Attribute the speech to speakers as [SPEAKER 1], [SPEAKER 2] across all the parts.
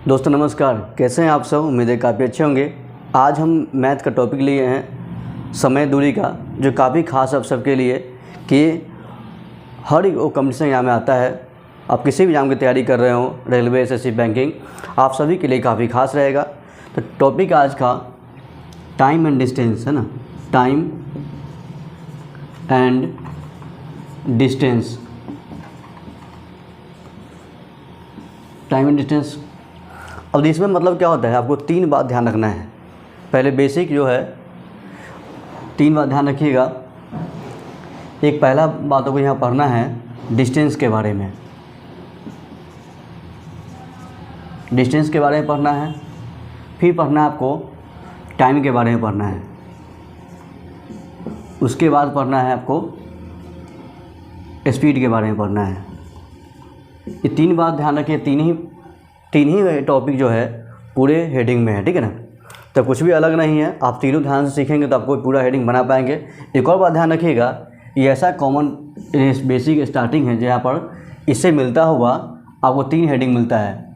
[SPEAKER 1] दोस्तों नमस्कार, कैसे हैं आप सब। उम्मीद है काफ़ी अच्छे होंगे। आज हम मैथ का टॉपिक लिए हैं समय दूरी का, जो काफ़ी खास आप सबके लिए कि हर एक कंपटीशन एग्जाम में आता है। आप किसी भी एग्जाम की तैयारी कर रहे हो, रेलवे, एसएससी, बैंकिंग, आप सभी के लिए काफ़ी खास रहेगा। तो टॉपिक आज का टाइम एंड डिस्टेंस है ना, time and distance. Time and distance, अब इसमें मतलब क्या होता है, आपको 3 बात ध्यान रखना है। पहले बेसिक जो है 3 बात ध्यान रखिएगा। एक पहला बातों को यहाँ पढ़ना है डिस्टेंस के बारे में, डिस्टेंस के बारे में पढ़ना है। फिर पढ़ना है आपको टाइम के बारे में पढ़ना है। उसके बाद पढ़ना है आपको स्पीड के बारे में पढ़ना है। ये 3 बात ध्यान रखिए। तीन ही टॉपिक जो है पूरे हेडिंग में है, ठीक है ना। तो कुछ भी अलग नहीं है, आप तीनों ध्यान से सीखेंगे तो आपको पूरा हेडिंग बना पाएंगे। एक और बात ध्यान रखिएगा, ये ऐसा कॉमन बेसिक स्टार्टिंग है जहाँ पर इससे मिलता हुआ आपको 3 हेडिंग मिलता है।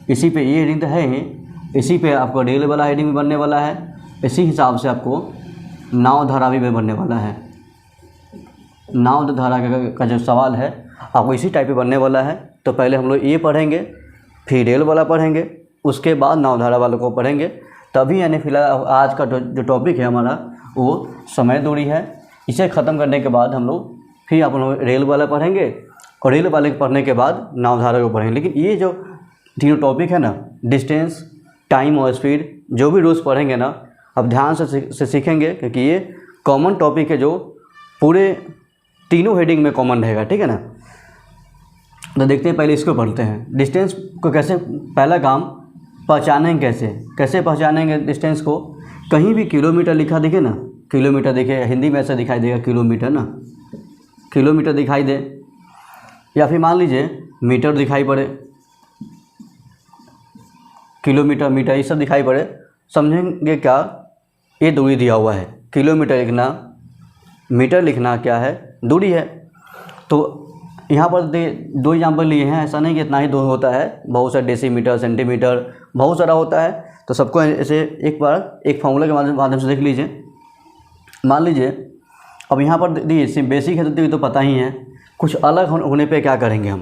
[SPEAKER 1] इसी पे ये हेडिंग तो है ही, इसी पे आपको रेल वाला हेडिंग भी बनने वाला है। इसी हिसाब से आपको नाव धारा भी बनने वाला है। नाव धारा का जो सवाल है आपको इसी टाइप पे बनने वाला है। तो पहले हम लोग ये पढ़ेंगे, फिर रेल वाला पढ़ेंगे, उसके बाद नावधारा वालों को पढ़ेंगे। तभी यानी फिलहाल आज का जो टॉपिक है हमारा वो समय दूरी है। इसे ख़त्म करने के बाद हम लोग फिर आप लोग रेल वाला पढ़ेंगे और रेल वाले पढ़ने के बाद नावधारा को पढ़ेंगे। लेकिन ये जो तीनों टॉपिक है ना, डिस्टेंस, टाइम और स्पीड, जो भी रूल्स पढ़ेंगे ना, अब ध्यान से सीखेंगे, क्योंकि ये कॉमन टॉपिक है जो पूरे तीनों हेडिंग में कॉमन रहेगा, ठीक है ना। तो देखते हैं, पहले इसको पढ़ते हैं। डिस्टेंस को कैसे, पहला काम पहचानेंगे, कैसे पहचानेंगे डिस्टेंस को। कहीं भी किलोमीटर लिखा दिखे ना, किलोमीटर दिखे, हिंदी में ऐसा दिखाई देगा किलोमीटर ना, किलोमीटर दिखाई दे, या फिर मान लीजिए मीटर दिखाई पड़े, किलोमीटर, मीटर, ये सब दिखाई पड़े, समझेंगे क्या, ये दूरी दिया हुआ है। किलोमीटर लिखना, मीटर लिखना क्या है, दूरी है। तो यहाँ पर 2 एग्जाम्पल लिए हैं, ऐसा नहीं कि इतना ही 2 होता है, बहुत सारे डेसीमीटर, सेंटीमीटर, बहुत सारा होता है। तो सबको ऐसे एक बार एक फॉर्मूला के माध्यम से देख लीजिए। मान लीजिए अब यहाँ पर देखिए बेसिक है तो पता ही है, कुछ अलग होने पे क्या करेंगे हम।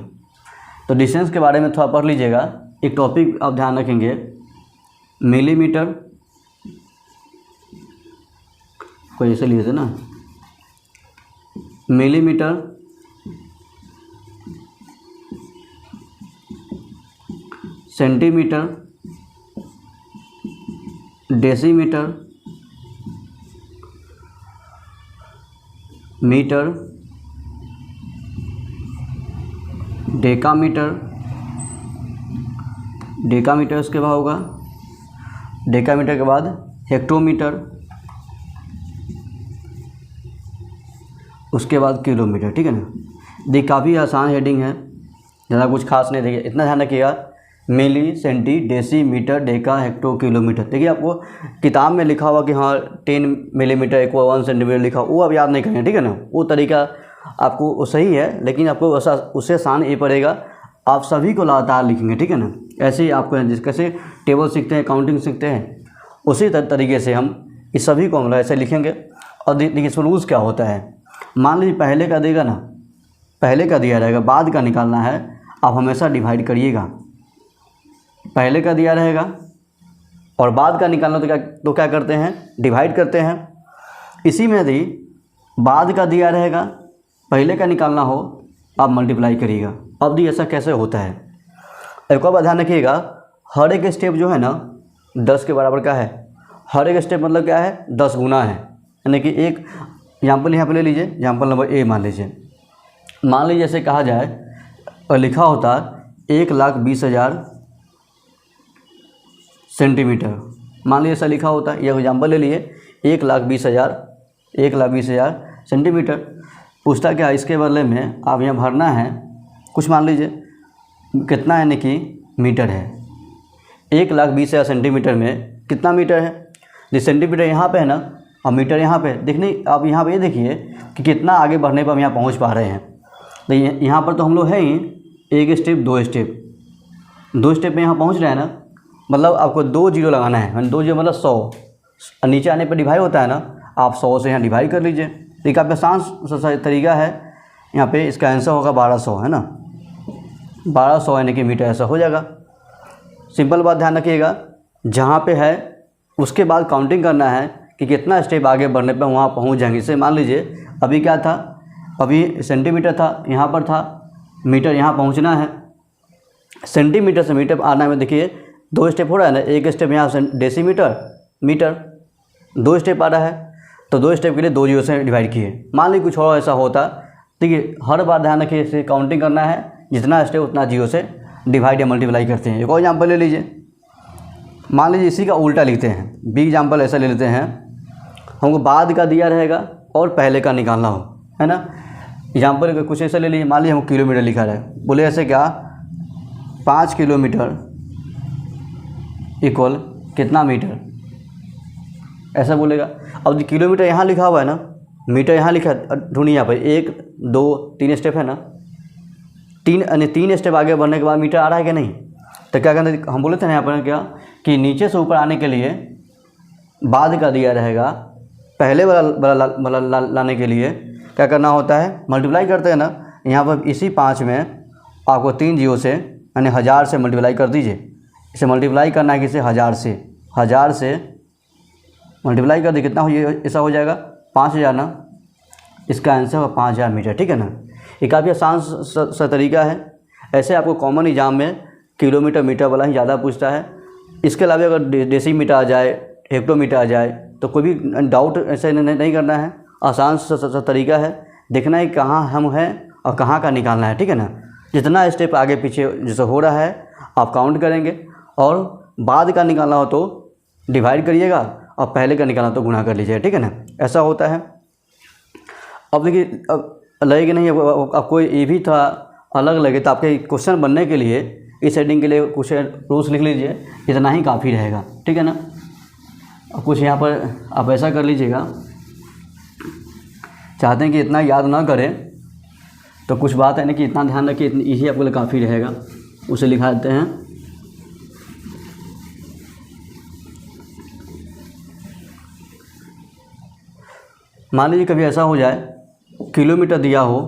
[SPEAKER 1] तो डिस्टेंस के बारे में थोड़ा पढ़ लीजिएगा। एक टॉपिक आप ध्यान रखेंगे, मिलीमीटर, कोई ऐसे लिए थे ना, millimetre, centimetre, decimetre, metre, decametre, decametre उसके बाद होगा, डेकामीटर के बाद हेक्टोमीटर, उसके बाद किलोमीटर, ठीक है ना। देखिए काफ़ी आसान हेडिंग है, ज़्यादा कुछ खास नहीं। देखिए इतना ध्यान रखिएगा, milli, centi, deci, metre, deca, hecto, kilometre. देखिए आपको किताब में लिखा हुआ कि हाँ 10 मिलीमीटर इक्वल 1 सेंटीमीटर लिखा, वो अब याद नहीं करेंगे, ठीक है ना। वो तरीका आपको वो सही है, लेकिन आपको उससे आसान ये पड़ेगा, आप सभी को लगातार लिखेंगे, ठीक है ना। ऐसे ही आपको जिस कैसे टेबल सीखते हैं, काउंटिंग सीखते हैं, उसी तरीके से हम इस सभी को हम ऐसे लिखेंगे। और देखिए इसमें रूल्स क्या होता है। मान लीजिए पहले का देगा ना, पहले का दिया रहेगा, बाद का निकालना है, आप हमेशा डिवाइड करिएगा। पहले का दिया रहेगा और बाद का निकालना तो क्या करते हैं, डिवाइड करते हैं। इसी में यदि बाद का दिया रहेगा, पहले का निकालना हो, आप मल्टीप्लाई करिएगा। अब दी ऐसा कैसे होता है, एक और बात ध्यान रखिएगा, हर एक स्टेप जो है ना 10 के बराबर का है। हर एक स्टेप मतलब क्या है, 10 गुना है। यानी कि एक एग्जाम्पल यहाँ पर ले लीजिए, एग्जाम्पल नंबर ए मान लीजिए। मान लीजिए जैसे कहा जाए और लिखा होता 1,20,000 सेंटीमीटर, मान लीजिए ऐसा लिखा होता है। यह एग्जाम्पल ले लिए 1,20,000 सेंटीमीटर। पूछता क्या, इसके बदले में आप यहाँ भरना है कुछ, मान लीजिए कितना यानी कि मीटर है। 1,20,000 सेंटीमीटर में कितना मीटर है, जो सेंटीमीटर यहाँ पे है ना और मीटर यहाँ पे। देखने आप यहाँ पे ये देखिए कि कितना आगे बढ़ने पर हम यहाँ पहुँच पा रहे हैं। तो यहाँ पर तो हम लोग हैं ही, एक स्टेप, 2 स्टेप में यहाँ पहुँच रहे हैं ना। मतलब आपको 2 जीरो लगाना है, 2 जीरो मतलब 100, नीचे आने पर डिवाइड होता है ना, आप 100 से यहाँ डिवाइड कर लीजिए। तो एक आपका आसान तरीका है, यहाँ पे इसका आंसर होगा 1200 है ना, 1200 यानी कि मीटर ऐसा हो जाएगा। सिंपल बात ध्यान रखिएगा, जहाँ पे है उसके बाद काउंटिंग करना है कि कितना स्टेप आगे बढ़ने पे वहाँ पहुँच जाएंगे। इससे मान लीजिए अभी क्या था, अभी सेंटीमीटर था, यहाँ पर था मीटर, यहाँ पहुँचना है, सेंटीमीटर से मीटर आना में देखिए 2 स्टेप हो रहा है ना, एक स्टेप यहाँ से डेसीमीटर मीटर, 2 स्टेप आ रहा है, तो 2 स्टेप के लिए 2 जीरो से डिवाइड किए। मान लीजिए कुछ और ऐसा होता, ठीक है, हर बार ध्यान रखिए इसे काउंटिंग करना है, जितना स्टेप उतना जीरो से डिवाइड या मल्टीप्लाई करते हैं। एक और एग्जाम्पल ले लीजिए, मान लीजिए इसी का उल्टा लिखते हैं, बी एग्जाम्पल ऐसा ले लेते हैं, हमको बाद का दिया रहेगा और पहले का निकालना हो, है ना। एग्जाम्पल कुछ ऐसा ले लीजिए, मान लीजिए हमको किलोमीटर लिखा रहा है, बोले ऐसे क्या 5 किलोमीटर इक्वल कितना मीटर, ऐसा बोलेगा। अब किलोमीटर यहाँ लिखा हुआ है ना, मीटर यहाँ लिखा है, ढूंढिए यहाँ पर 1 2 3 स्टेप है ना, 3 स्टेप आगे बढ़ने के बाद मीटर आ रहा है कि नहीं। तो क्या करना, हम बोले थे ना यहाँ पर क्या कि नीचे से ऊपर आने के लिए बाद का दिया रहेगा, पहले वाला लाने के लिए क्या करना होता है, मल्टीप्लाई करते हैं ना। यहाँ पर इसी 5 में आपको 3 जीरो से यानी 1000 से मल्टीप्लाई कर दीजिए। इसे मल्टीप्लाई करना है किसे, 1000 से मल्टीप्लाई कर दी, कितना हो, ये ऐसा हो जाएगा 5000 ना, इसका आंसर होगा 5000 मीटर, ठीक है ना। ये काफ़ी आसान सा तरीका है। ऐसे आपको कॉमन एग्जाम में किलोमीटर मीटर वाला ही ज़्यादा पूछता है। इसके अलावा अगर डेसीमीटर आ जाए, हेक्टोमीटर आ जाए तो कोई भी डाउट ऐसे नहीं करना है, आसान सा तरीका है, देखना है कहाँ हम हैं और कहाँ का निकालना है, ठीक है ना। जितना स्टेप आगे पीछे जैसे हो रहा है आप काउंट करेंगे, और बाद का निकालना हो तो डिवाइड करिएगा और पहले का निकालना तो गुणा कर लीजिएगा, ठीक है ना, ऐसा होता है। अब देखिए, अब लगे कि नहीं आपको ये भी था अलग लगे, तो आपके क्वेश्चन बनने के लिए इस हेडिंग के लिए कुछ रूल्स लिख लीजिए, इतना ही काफ़ी रहेगा, ठीक है ना। अब कुछ यहाँ पर आप ऐसा कर लीजिएगा, चाहते हैं कि इतना याद ना करें तो कुछ बात है ना कि इतना ध्यान रखिए, इतनी यही आपके लिए काफ़ी रहेगा, उसे लिखा देते हैं। मान लीजिए कभी ऐसा हो जाए किलोमीटर दिया हो,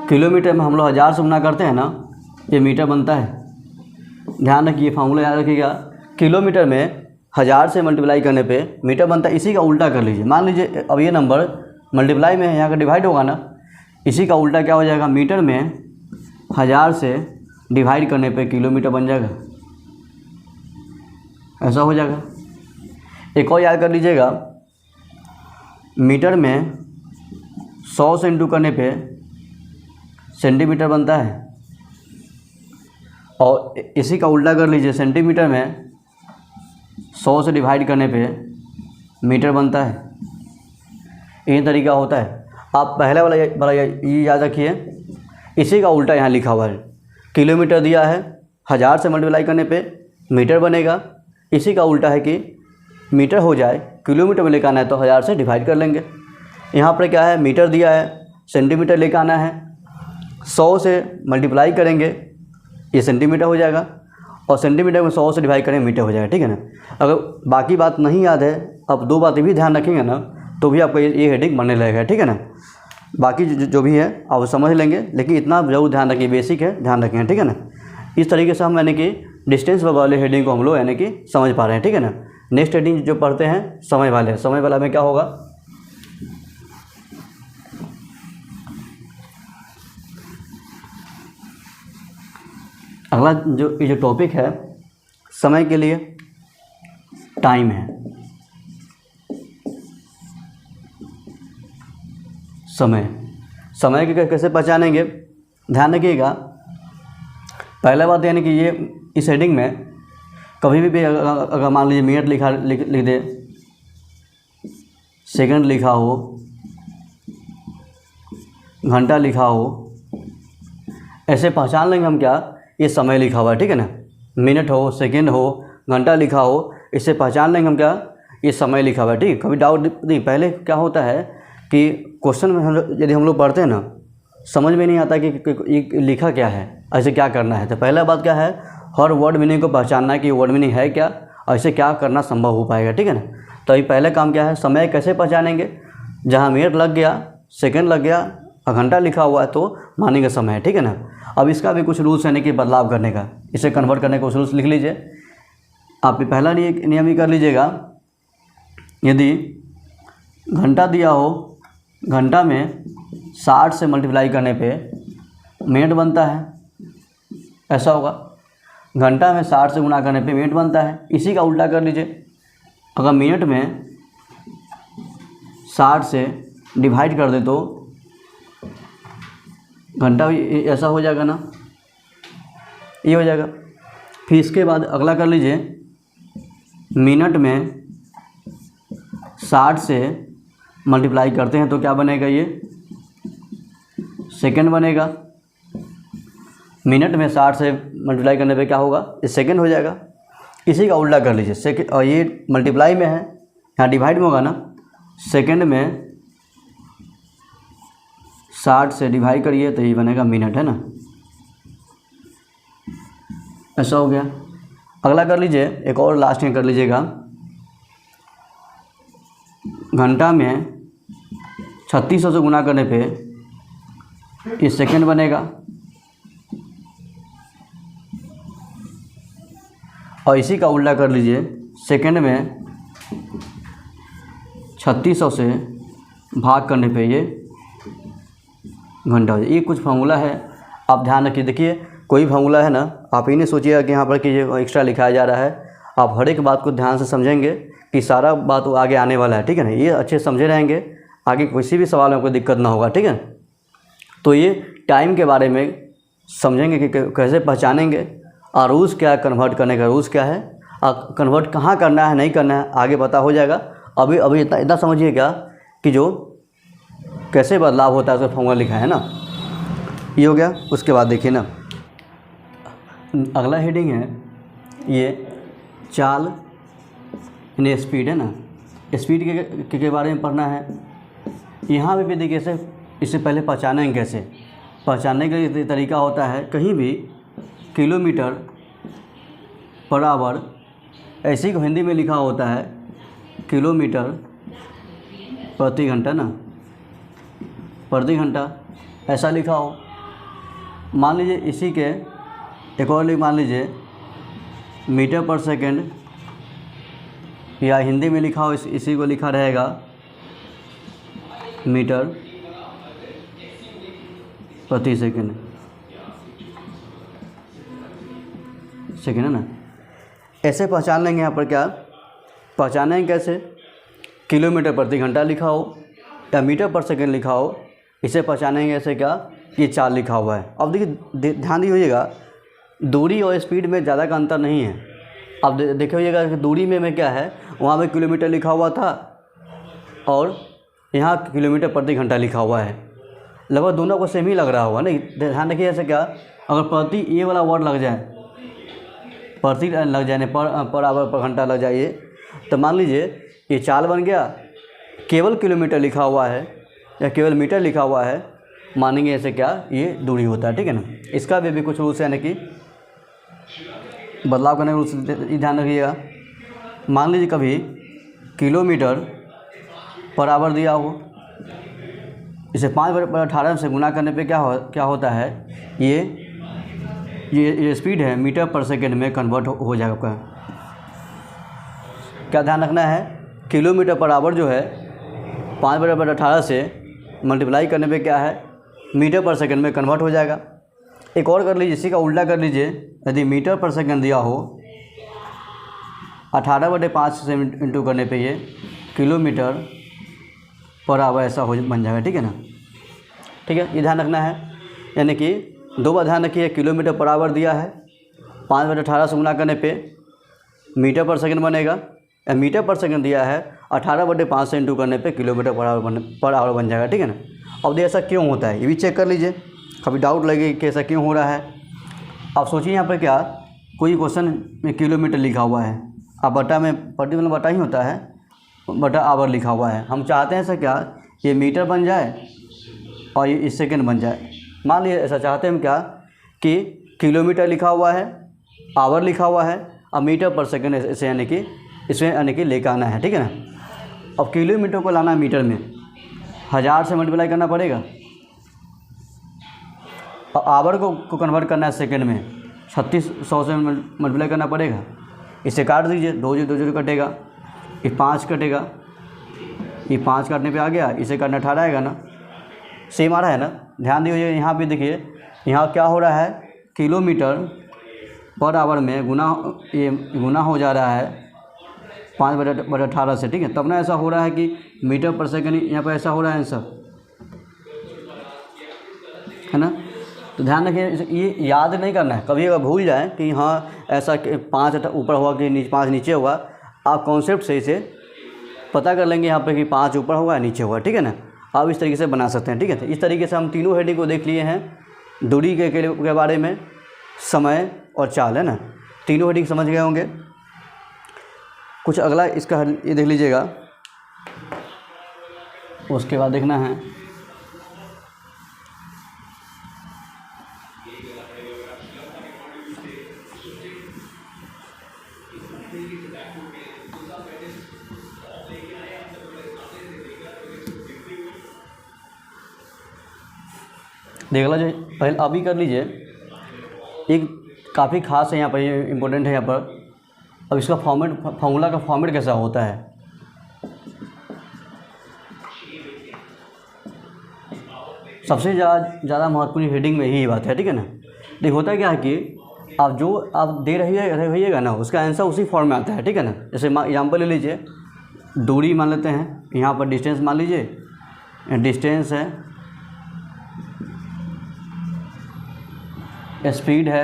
[SPEAKER 1] किलोमीटर में हम लोग 1000 से गुना करते हैं ना, ये मीटर बनता है। ध्यान रखिए, फार्मूला याद रखिएगा, किलोमीटर में 1000 से मल्टीप्लाई करने पे मीटर बनता है। इसी का उल्टा कर लीजिए, मान लीजिए अब ये नंबर मल्टीप्लाई में यहाँ का डिवाइड होगा ना, इसी का उल्टा क्या हो जाएगा, मीटर में 1000 से डिवाइड करने पे किलोमीटर बन जाएगा, ऐसा हो जाएगा। एक और याद कर लीजिएगा, मीटर में 100 से इंटू करने पे सेंटीमीटर बनता है, और इसी का उल्टा कर लीजिए, सेंटीमीटर में 100 से डिवाइड करने पे मीटर बनता है। यही तरीका होता है। आप पहले वाला ये याद रखिए, इसी का उल्टा यहाँ लिखा हुआ है, किलोमीटर दिया है, 1000 से मल्टीप्लाई करने पे मीटर बनेगा। इसी का उल्टा है कि मीटर हो जाए, किलोमीटर में लेकर आना है तो 1000 से डिवाइड कर लेंगे। यहाँ पर क्या है, मीटर दिया है, सेंटीमीटर लेकर आना है, 100 से मल्टीप्लाई करेंगे, ये सेंटीमीटर हो जाएगा, और सेंटीमीटर में 100 से डिवाइड करेंगे, मीटर हो जाएगा, ठीक है ना। अगर बाकी बात नहीं याद है, अब 2 बातें भी ध्यान रखेंगे ना, तो भी आपको ये हेडिंग बनने लगेगा, ठीक है ना। बाकी जो भी है आप समझ लेंगे, लेकिन इतना जरूर ध्यान रखिए, बेसिक है, ध्यान रखेंगे, ठीक है ना। इस तरीके से हम यानी कि डिस्टेंस वाले हेडिंग को हम लोग यानी कि समझ पा रहे हैं, ठीक है ना। नेक्स्ट हेडिंग जो पढ़ते हैं समय वाला में क्या होगा, अगला जो टॉपिक है समय के लिए टाइम है। समय के कैसे पहचानेंगे, ध्यान रखिएगा। पहला बात यानी कि ये इस हेडिंग में कभी भी अगर मान लीजिए मिनट लिख दे, सेकंड लिखा हो, घंटा लिखा हो, ऐसे पहचान लेंगे हम क्या, ये समय लिखा हुआ है, ठीक है ना। मिनट हो, सेकंड हो, घंटा लिखा हो, इससे पहचान लेंगे हम क्या, ये समय लिखा हुआ है, ठीक। कभी डाउट नहीं। पहले क्या होता है कि क्वेश्चन में यदि हम लोग पढ़ते हैं ना, समझ में नहीं आता कि लिखा क्या है, ऐसे क्या करना है। तो पहला बात क्या है, हर वर्ड मीनिंग को पहचानना है कि वर्ड मीनिंग है क्या, ऐसे क्या करना संभव हो पाएगा, ठीक है ना। तो ये पहले काम क्या है, समय कैसे पहचानेंगे, जहाँ मिनट लग गया, सेकंड लग गया, घंटा लिखा हुआ है तो मानेंगे समय है, ठीक है ना। अब इसका भी कुछ रूल्स है कि बदलाव करने का, इसे कन्वर्ट करने का कुछ रूल्स लिख लीजिए। आप पहला नियम ही कर लीजिएगा, यदि घंटा दिया हो, घंटा में 60 से मल्टीप्लाई करने पे मिनट बनता है, ऐसा होगा। घंटा में 60 से गुना करने पे मिनट बनता है। इसी का उल्टा कर लीजिए, अगर मिनट में 60 से डिवाइड कर दे तो घंटा ऐसा हो जाएगा ना, ये हो जाएगा। फिर इसके बाद अगला कर लीजिए, मिनट में 60 से मल्टीप्लाई करते हैं तो क्या बनेगा, ये सेकंड बनेगा। मिनट में 60 से मल्टीप्लाई करने पे क्या होगा, ये सेकंड हो जाएगा। इसी का उल्टा कर लीजिए, सेकंड, और ये मल्टीप्लाई में है, यहाँ डिवाइड में होगा ना, सेकंड में 60 से डिवाइड करिए तो ये बनेगा मिनट, है ना, ऐसा हो गया। अगला कर लीजिए, एक और लास्ट में कर लीजिएगा, घंटा में 3600 से गुना करने पे ये सेकंड बनेगा, और इसी का उल्टा कर लीजिए, सेकंड में 3600 से भाग करने पे ये घंटा हो जाए। ये कुछ फार्मूला है, आप ध्यान रखिए। देखिए कोई फार्मूला है ना, आप ये नहीं सोचिएगा कि यहाँ पर कि ये एक्स्ट्रा लिखाया जा रहा है। आप हर एक बात को ध्यान से समझेंगे कि सारा बात वो आगे आने वाला है, ठीक है ना। ये अच्छे समझे रहेंगे, आगे किसी भी सवाल में कोई दिक्कत ना होगा, ठीक है। तो ये टाइम के बारे में समझेंगे कि कैसे पहचानेंगे, और रूल्स क्या है, कन्वर्ट करने का रूल्स क्या है, और कन्वर्ट कहाँ करना है, नहीं करना है, आगे पता हो जाएगा। अभी इतना समझिएगा कि जो कैसे बदलाव होता है उसका फॉर्मूला लिखा है ना, ये हो गया। उसके बाद देखिए ना, अगला हेडिंग है ये चाल यानी स्पीड, है ना। स्पीड के बारे में पढ़ना है। यहाँ पे भी देखिए इससे पहले पहचानेंगे कैसे। पहचानने का तरीका होता है, कहीं भी किलोमीटर पर आवर, ऐसे ही हिंदी में लिखा होता है किलोमीटर प्रति घंटा ना, प्रति घंटा ऐसा लिखा हो। मान लीजिए इसी के एक और मान लीजिए मीटर पर सेकंड, या हिंदी में लिखा हो, इसी को लिखा रहेगा मीटर प्रति सेकंड, है ना। ऐसे पहचान लेंगे। यहाँ पर क्या पहचानेंगे कैसे, किलोमीटर प्रति घंटा लिखा हो या मीटर पर सेकंड लिखा हो, इसे पहचानेंगे ऐसे क्या, ये चाल लिखा हुआ है। अब देखिए ध्यान दीजिएगा, दूरी और स्पीड में ज़्यादा का अंतर नहीं है। अब देखिएगा कि दूरी में क्या है, वहाँ पे किलोमीटर लिखा हुआ था और यहाँ किलोमीटर प्रति घंटा लिखा हुआ है, लगभग दोनों को सेम ही लग रहा होगा नहीं। ध्यान रखिए ऐसे क्या, अगर प्रति ये वाला वर्ड लग जाए, प्रति लग जाए, पर आवर पर घंटा लग जाए, तो मान लीजिए ये चाल बन गया। केवल किलोमीटर लिखा हुआ है या केवल मीटर लिखा हुआ है, मानेंगे ऐसे क्या, ये दूरी होता है, ठीक है ना। इसका भी कुछ रूल्स है, यानी कि बदलाव करने का रूल्स ध्यान रखिएगा। मान लीजिए कभी किलोमीटर पर आवर दिया हो, इसे 5/18 से गुना करने पे क्या होता है, ये स्पीड है मीटर पर सेकंड में कन्वर्ट हो जाएगा आपका। क्या ध्यान रखना है, किलोमीटर पर आवर जो है 5/18 से मल्टीप्लाई करने पे क्या है, मीटर पर सेकंड में कन्वर्ट हो जाएगा। एक और कर लीजिए, इसी का उल्टा कर लीजिए। यदि मीटर पर सेकंड दिया हो, 18/5 से इंटू करने पे ये किलोमीटर पर आवर ऐसा बन जाएगा, ठीक है ना। ठीक है, ये ध्यान रखना है। यानी कि दो बार ध्यान रखिए, किलोमीटर पर आवर दिया है, 5/18 से गुना करने पे मीटर पर सेकंड बनेगा, या मीटर पर सेकंड दिया है 18/5 से इंटू करने पे किलोमीटर पर आवर बन जाएगा, ठीक है ना। अब ऐसा क्यों होता है, ये भी चेक कर लीजिए, कभी डाउट लगे कि ऐसा क्यों हो रहा है। आप सोचिए यहाँ पर क्या, कोई क्वेश्चन में किलोमीटर लिखा हुआ है, अब बटा में पर्टिकुलर बटा ही होता है, बटा आवर लिखा हुआ है। हम चाहते हैं ऐसा क्या, ये मीटर बन जाए और ये सेकंड बन जाए। मान लीजिए ऐसा चाहते हैं हम क्या, कि किलोमीटर लिखा हुआ है आवर लिखा हुआ है, अब मीटर पर सेकंड इसे यानी कि इसमें यानी कि लेकर आना है, ठीक है ना। अब किलोमीटर को लाना है मीटर में, 1000 से मल्टीप्लाई करना पड़ेगा। और आवर को कन्वर्ट करना है सेकंड में, 3600 से मल्टीप्लाई करना पड़ेगा। इसे काट दीजिए, 2 जीरो कटेगा, ये 5 कटेगा, ये 5 काटने पे आ गया, इसे काटना 18 आएगा ना, सेम आ रहा है ना। ध्यान दीजिए यहाँ पे देखिए, यहाँ क्या हो रहा है, किलोमीटर पर आवर में ये गुना हो जा रहा है 5/18 से, ठीक है। तब ना ऐसा हो रहा है कि मीटर पर सेकंड यहाँ पर ऐसा हो रहा है आंसर, है ना। तो ध्यान रखिए, ये याद नहीं करना है, कभी अगर भूल जाए कि हाँ ऐसा 5 ऊपर हुआ कि 5 नीचे हुआ, आप कॉन्सेप्ट से इसे पता कर लेंगे यहाँ पे कि 5 ऊपर होगा नीचे होगा, ठीक है ना। आप इस तरीके से बना सकते हैं, ठीक है। तो इस तरीके से हम तीनों हेडिंग को देख लिए हैं, दूरी के बारे में, समय और चाल, है ना। तीनों हेडिंग समझ गए होंगे। कुछ अगला इसका ये देख लीजिएगा, उसके बाद देखना है देख लो जो पहले अभी कर लीजिए, एक काफ़ी खास है यहाँ पर, ये इम्पोर्टेंट है यहाँ पर। अब इसका फार्मूला का फॉर्मेट कैसा होता है, सबसे ज़्यादा महत्वपूर्ण हेडिंग में यही बात है, ठीक है ना। देखिए होता क्या है कि आप जो आप दे रहिएगा ना, उसका आंसर उसी फॉर्म में आता है, ठीक है ना। जैसे एग्जाम्पल ले लीजिए, दूरी मान लेते हैं, यहाँ पर डिस्टेंस मान लीजिए, डिस्टेंस है, स्पीड है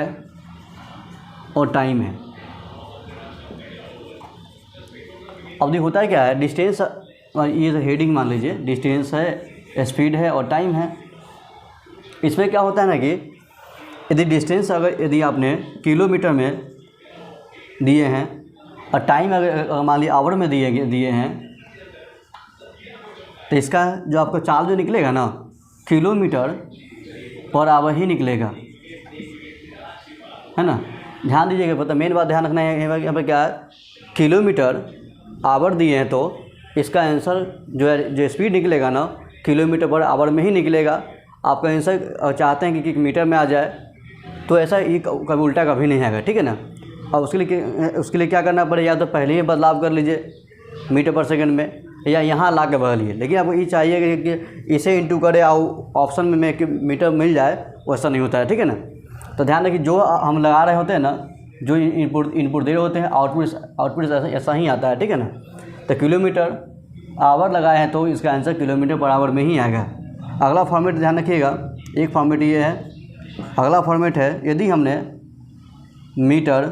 [SPEAKER 1] और टाइम है। अब देखिए होता है क्या है, डिस्टेंस, ये हेडिंग मान लीजिए, डिस्टेंस है, स्पीड है और टाइम है। इसमें क्या होता है ना कि यदि डिस्टेंस यदि आपने किलोमीटर में दिए हैं और टाइम अगर मान लीजिए आवर में दिए हैं, तो इसका जो आपको चार्ज जो निकलेगा ना, किलोमीटर पर आवर ही निकलेगा, है ना। ध्यान दीजिएगा, पता मेन बात ध्यान रखना है यहाँ पर क्या है, किलोमीटर आवर दिए हैं तो इसका आंसर जो है, जो स्पीड निकलेगा ना, किलोमीटर पर आवर में ही निकलेगा। आपका आंसर चाहते हैं कि मीटर में आ जाए, तो ऐसा ये कभी उल्टा कभी नहीं आएगा, ठीक है ना। और उसके लिए क्या करना पड़ेगा, या तो पहले ही बदलाव कर लीजिए मीटर पर सेकंड में, या यहाँ ला के बदलिए। लेकिन आपको ये चाहिए कि इसे इंटू करे और ऑप्शन में कि मीटर मिल जाए, वैसा नहीं होता है, ठीक है ना। तो ध्यान रखिए, जो हम लगा रहे होते हैं ना, जो इनपुट दे रहे होते हैं, आउटपुट ऐसा ही आता है, ठीक है ना। तो किलोमीटर आवर लगाए हैं तो इसका आंसर किलोमीटर पर आवर में ही आएगा। अगला फॉर्मेट ध्यान रखिएगा, एक फॉर्मेट ये है, अगला फॉर्मेट है, यदि हमने मीटर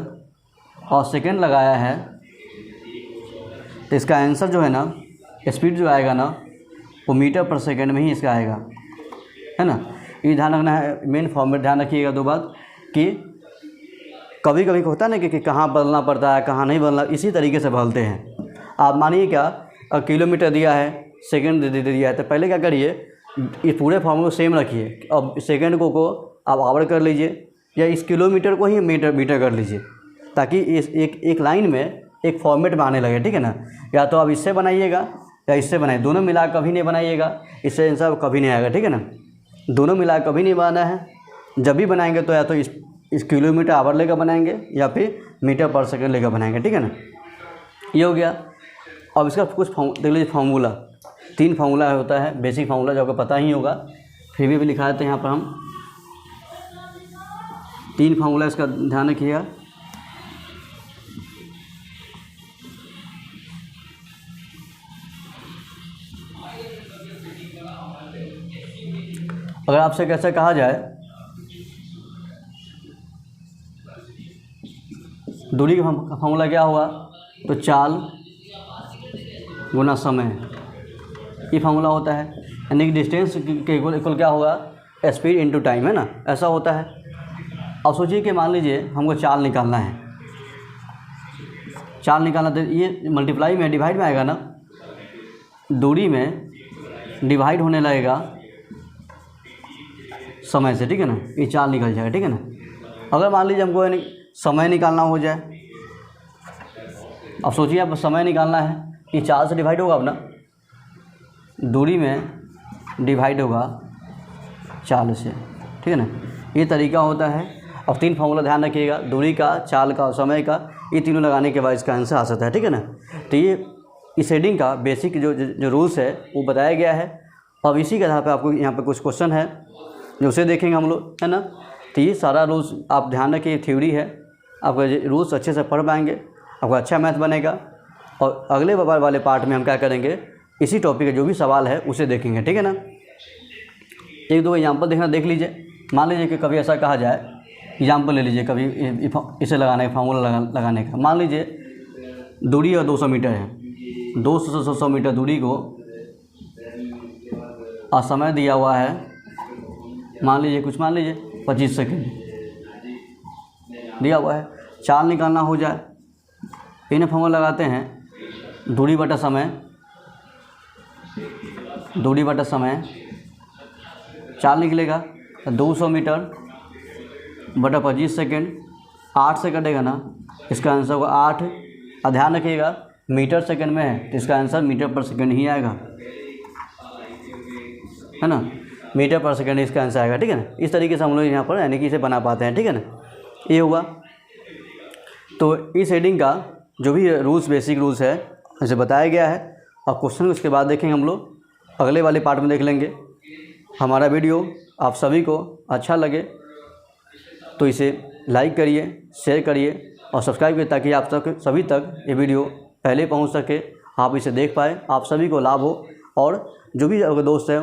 [SPEAKER 1] और सेकंड लगाया है तो इसका आंसर जो है ना, स्पीड जो आएगा ना, वो मीटर पर सेकंड में ही इसका आएगा, है ना। ये ध्यान रखना है, मेन फॉर्मेट ध्यान रखिएगा। दो बात कि कभी कभी होता है ना कि कहाँ बदलना पड़ता है, कहाँ नहीं बदलना, इसी तरीके से बदलते हैं। आप मानिए क्या, किलोमीटर दिया है, सेकंड दे दिया है, तो पहले क्या करिए, ये पूरे फॉर्मूले को सेम रखिए। अब सेकंड को आप आवर कर लीजिए, या इस किलोमीटर को ही मीटर कर लीजिए, ताकि इस एक लाइन में एक फॉर्मेट में आने लगे, ठीक है ना। या तो आप इससे बनाइएगा या इससे बनाइए, दोनों मिला कभी नहीं बनाइएगा, इससे आंसर कभी नहीं आएगा, ठीक है ना। दोनों मिला कभी नहीं बनाना है, जब भी बनाएंगे तो या तो इस किलोमीटर आवर लेकर बनाएंगे या फिर मीटर पर सेकंड लेकर बनाएंगे, ठीक है ना। ये हो गया। अब इसका कुछ देख लीजिए फार्मूला, 3 फार्मूला होता है, बेसिक फार्मूला जो आपको पता ही होगा, फिर भी लिखा देते हैं यहाँ पर हम 3 फार्मूला, इसका ध्यान रखिएगा। अगर आपसे कैसे कहा जाए, दूरी का फार्मूला क्या हुआ, तो चाल गुना समय, ये फार्मूला होता है। यानी कि डिस्टेंस के इक्वल क्या होगा, स्पीड इनटू टाइम, है ना, ऐसा होता है। अब सोचिए कि मान लीजिए हमको चाल निकालना है, चाल निकालना, तो ये मल्टीप्लाई में डिवाइड में आएगा ना, दूरी में डिवाइड होने लगेगा समय से, ठीक है ना, ये चाल निकल जाएगा, ठीक है ना। अगर मान लीजिए हमको यानी समय निकालना हो जाए। अब सोचिए आप समय निकालना है, ये 4 से डिवाइड होगा अपना, दूरी में डिवाइड होगा 4 से, ठीक है ना। ये तरीका होता है। और 3 फार्मूला ध्यान रखिएगा, दूरी का, चाल का और समय का, ये तीनों लगाने के बाद इसका आंसर आ सकता है, ठीक है ना। तो ये इस हेडिंग का बेसिक जो रूल्स है वो बताया गया है। अब इसी के आधार पर आपको यहाँ पे कुछ क्वेश्चन है जो उसे देखेंगे हम लोग, है ना। तो ये सारा रूल्स आप ध्यान रखिए, थ्योरी है, आपका रूल्स अच्छे से पढ़ पाएंगे, आपका अच्छा मैथ बनेगा। और अगले वाले पार्ट में हम क्या करेंगे, इसी टॉपिक का जो भी सवाल है उसे देखेंगे, ठीक है ना। 1-2 एग्जाम्पल देखना, देख लीजिए। मान लीजिए कि कभी ऐसा कहा जाए, एग्जाम्पल ले लीजिए, कभी इसे लगाने का फार्मूला लगाने का। मान लीजिए दूरी 200 मीटर है, 200 मीटर दूरी को और समय दिया हुआ है, मान लीजिए 25 सेकंड दिया हुआ है। चाल निकालना हो जाए, इन्हें फार्मूला लगाते हैं, दूरी बटा समय, चाल निकलेगा 200 मीटर बटा 25 सेकंड, 8 से कटेगा ना, इसका आंसर होगा 8। और ध्यान रखिएगा मीटर सेकंड में है तो इसका आंसर मीटर पर सेकंड ही आएगा, है ना, मीटर पर सेकंड इसका आंसर आएगा, ठीक है ना। इस तरीके से हम लोग यहाँ पर यानी कि इसे बना पाते हैं, ठीक है ना। ये हुआ। तो इस हेडिंग का जो भी रूल्स, बेसिक रूल्स है, इसे बताया गया है। और क्वेश्चन उसके बाद देखेंगे हम लोग, अगले वाले पार्ट में देख लेंगे। हमारा वीडियो आप सभी को अच्छा लगे तो इसे लाइक करिए, शेयर करिए और सब्सक्राइब करिए, ताकि आप सभी तक ये वीडियो पहले पहुंच सके, आप इसे देख पाए, आप सभी को लाभ हो। और जो भी अगर दोस्त हैं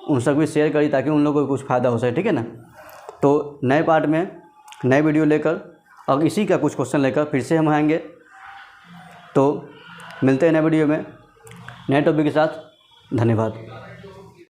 [SPEAKER 1] उन सब भी शेयर करिए ताकि उन लोगों को कुछ फ़ायदा हो सके, ठीक है ना। तो नए पार्ट में नए वीडियो लेकर और इसी का कुछ क्वेश्चन लेकर फिर से हम आएंगे। तो मिलते हैं नए वीडियो में नए टॉपिक के साथ। धन्यवाद।